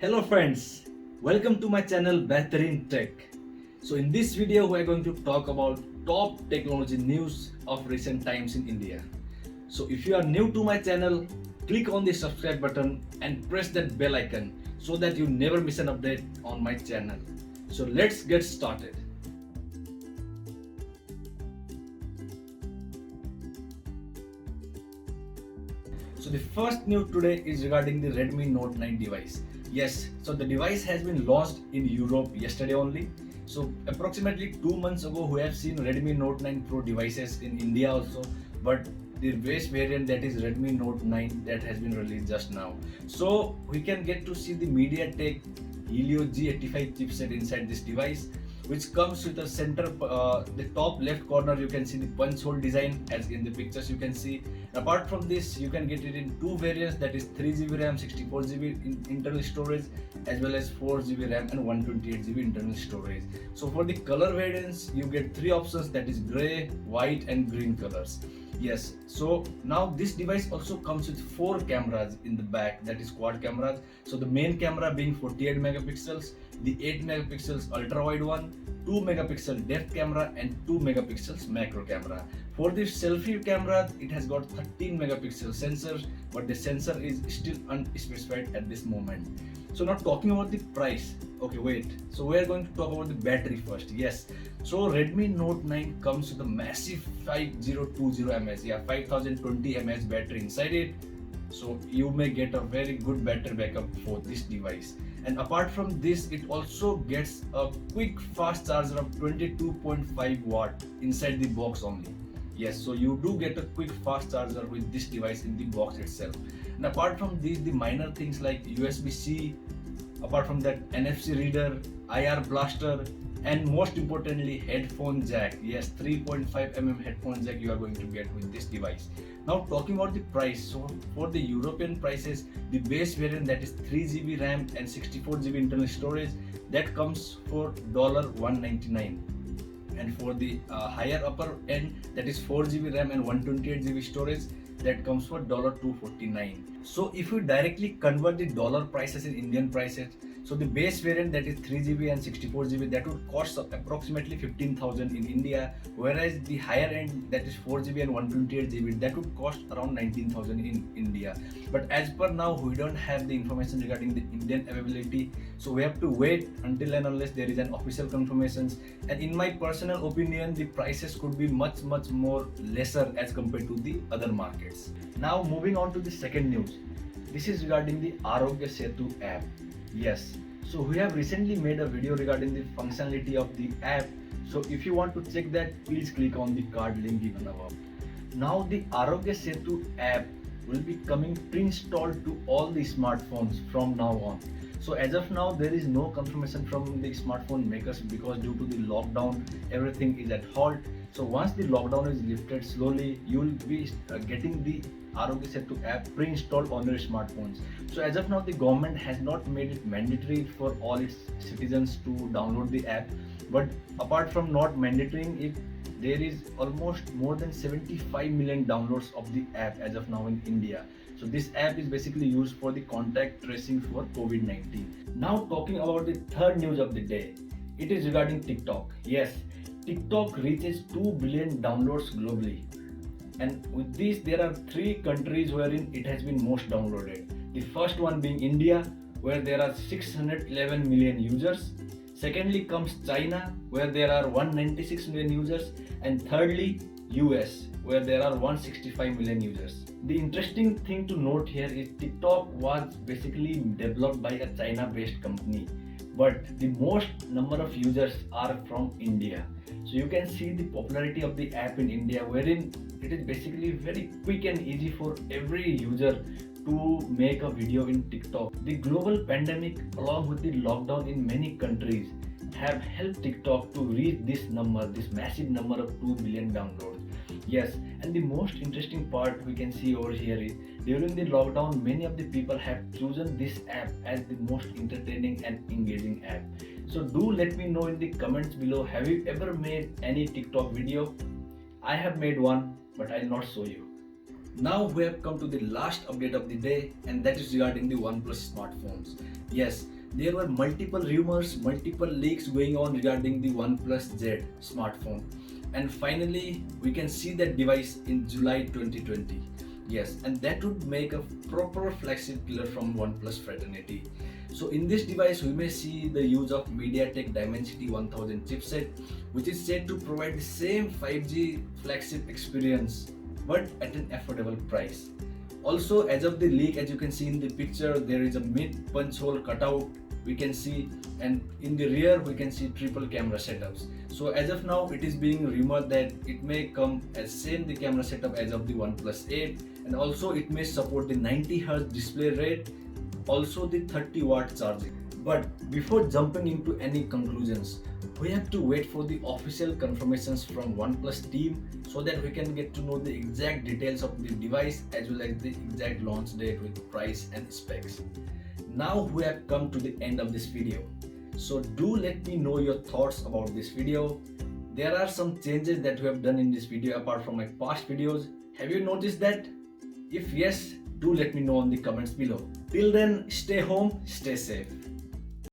Hello friends, welcome to my channel Behatareen Tech. So in this video we are going to talk about top technology news of recent times in India. So if you are new to my channel, click on the subscribe button and press that bell icon so that you never miss an update on my channel. So let's get started. So the first news today is regarding the Redmi Note 9 device. Yes, so the device has been launched in Europe yesterday only. So approximately 2 months ago, we have seen Redmi Note 9 Pro devices in India also, but the base variant, that is Redmi Note 9, that has been released just now. So we can get to see the MediaTek Helio G85 chipset inside this device, which comes with a center, the top left corner you can see the punch hole design as in the pictures you can see. Apart from this, you can get it in two variants, that is 3GB RAM, 64GB internal storage, as well as 4GB RAM and 128GB internal storage. So for the color variants, you get three options, that is gray, white and green colors. Yes, so now this device also comes with four cameras in the back, that is quad cameras. So the main camera being 48 megapixels, the 8 megapixels ultra wide one, 2 megapixel depth camera and 2 megapixels macro camera. For the selfie camera, it has got 13 megapixel sensor, but the sensor is still unspecified at this moment. So now talking about the price. Okay, wait. So we are going to talk about the battery first. Yes. So Redmi Note 9 comes with a massive 5020 mAh, 5020 mAh battery inside it. So you may get a very good battery backup for this device. And apart from this, it also gets a quick fast charger of 22.5 watt inside the box only. Yes, so you do get a quick fast charger with this device in the box itself. And apart from these, the minor things like USB-C, apart from that NFC reader, IR blaster, and most importantly headphone jack. Yes, 3.5 headphone jack you are going to get with this device. Now talking about the price, so for the European prices, the base variant, that is 3GB RAM and 64GB internal storage, that comes for $199. And for the higher upper end, that is 4GB RAM and 128GB storage, that comes for $249. So if you directly convert the dollar prices in Indian prices, so the base variant, that is 3GB and 64GB, that would cost approximately 15,000 in India, whereas the higher end, that is 4GB and 128GB, that would cost around 19,000 in India. But as per now, we don't have the information regarding the Indian availability, so we have to wait until and unless there is an official confirmation. And in my personal opinion, the prices could be much more lesser as compared to the other markets. Now moving on to the second news. This is regarding the Arogya Setu app. Yes, so we have recently made a video regarding the functionality of the app. So if you want to check that, please click on the card link given above. Now the Arogya Setu app will be coming pre-installed to all the smartphones from now on. So as of now, there is no confirmation from the smartphone makers because due to the lockdown, everything is at halt. So once the lockdown is lifted slowly, you will be getting the Arogya Setu app pre-installed on your smartphones. So as of now, the government has not made it mandatory for all its citizens to download the app. But apart from not mandating it, there is almost more than 75 million downloads of the app as of now in India. So this app is basically used for the contact tracing for COVID-19. Now talking about the third news of the day, it is regarding TikTok. Yes, TikTok reaches 2 billion downloads globally. And with this, there are three countries wherein it has been most downloaded. The first one being India, where there are 611 million users. Secondly comes China, where there are 196 million users. And thirdly, US, where there are 165 million users. The interesting thing to note here is TikTok was basically developed by a China-based company, but the most number of users are from India. So you can see the popularity of the app in India, wherein it is basically very quick and easy for every user to make a video in TikTok. The global pandemic along with the lockdown in many countries have helped TikTok to reach this number, this massive number of 2 billion downloads. Yes, and the most interesting part we can see over here is during the lockdown, many of the people have chosen this app as the most entertaining and engaging app. So do let me know in the comments below, have you ever made any TikTok video? I have made one, but I'll not show you. Now we have come to the last update of the day, and that is regarding the OnePlus smartphones. Yes, there were multiple rumors, multiple leaks going on regarding the OnePlus Z smartphone, and finally we can see that device in July 2020. Yes, and that would make a proper flagship killer from OnePlus fraternity. So in this device, we may see the use of MediaTek Dimensity 1000 chipset, which is said to provide the same 5G flagship experience, but at an affordable price. Also, as of the leak, as you can see in the picture, there is a mid punch hole cutout we can see, and in the rear we can see triple camera setups. So as of now, it is being rumored that it may come as same the camera setup as of the OnePlus 8, and also it may support the 90Hz display rate, also the 30-watt charging. But before jumping into any conclusions, we have to wait for the official confirmations from OnePlus team so that we can get to know the exact details of the device as well as the exact launch date with price and specs. Now we have come to the end of this video. So do let me know your thoughts about this video. There are some changes that we have done in this video apart from my past videos. Have you noticed that? If yes, do let me know in the comments below. Till then, stay home, stay safe.